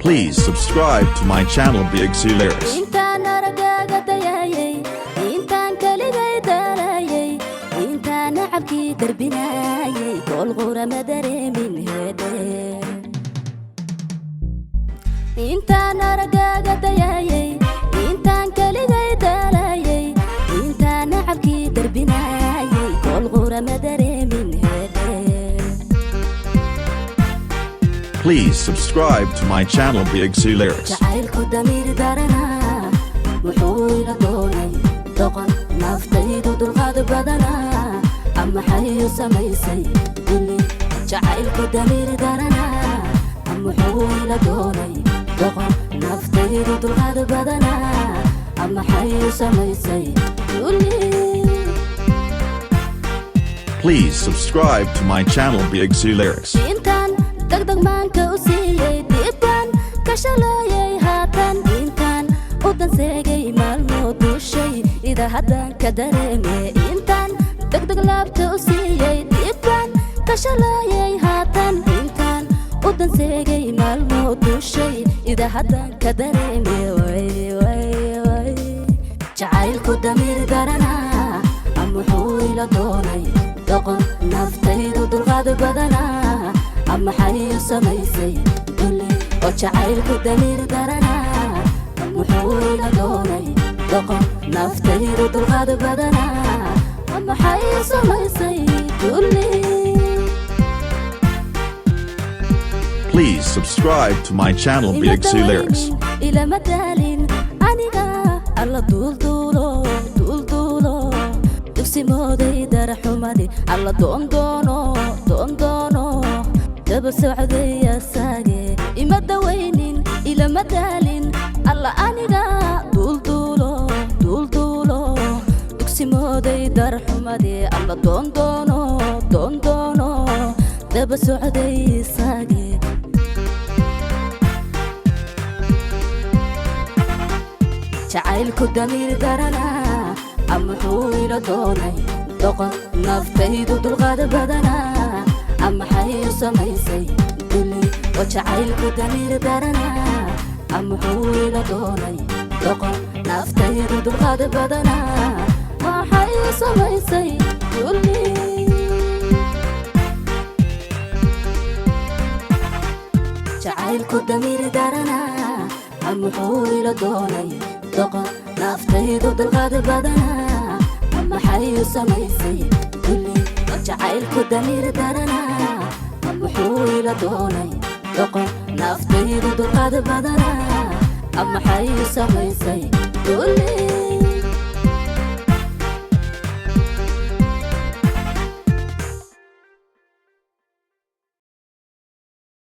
Please subscribe to my channel BXC Lyrics. intaan aragaaga dayayay intaan kaligay dalayay intaan nacabkii darbinayay gool qurama dareemin heede intaan aragaaga dayayay intaan kaligay dalayay intaan nacabkii darbinayay gool qurama dareemin heede. Please subscribe to my channel BXC Lyrics. jacaylku damiir darana wuxuu ila doonay doqon naftaydu dulqaad badana ama xayu samaysay dulli jacaylku damiir darana wuxuu ila doonay doqon naftaydu dulqaad badana ama xayu samaysay dulli. Please subscribe to my channel BXC Lyrics. intaan degdeg maanka u siiyey dibbaan ka shalayay haatan intaan u danseegay maalmoo duushay ida haddaan ka dareeme intaan degdeg laabta u siiyey dibbaan ka shalayay haatan intaan u danseegay maalmoo duushay ida haddaan ka dareeme jacaylku damiir darana wuxuu ila doonay doqon naftaydu dulqaad badana ama xayu samaysay dulli oo jacaylku damiir darana wuxuu ila doonay doqon naftaydu dulqaad badana ama xayu samaysay dulli. Please subscribe to my channel BXC Lyrics. ila madaalin aniga alla duulduulo dugsi mooday daraxumadi alla doondoono daba socday asaage ima dawaynin ila madaalin alla aniga duulduulo dugsi mooday daraxumadi alla doondoono daba socday asaage jacaylku damiir darana wuxuu ila doonay doqon naftaydu dulqaad badana ama xayu samaysay dulli oo jacaylku damiir darana wuxuu ila doonay doqon naftaydu dulqaad badana ama xayu samaysay dulli. jacaylku damiir darana wuxuu ila doonay doqon naftaydu dulqaad badana ama xayu samaysay dulli oo jacaylku damiir darana wuxuu ila doonay doqon naftaydu dulqaad badana ama xayu samaysay dulli.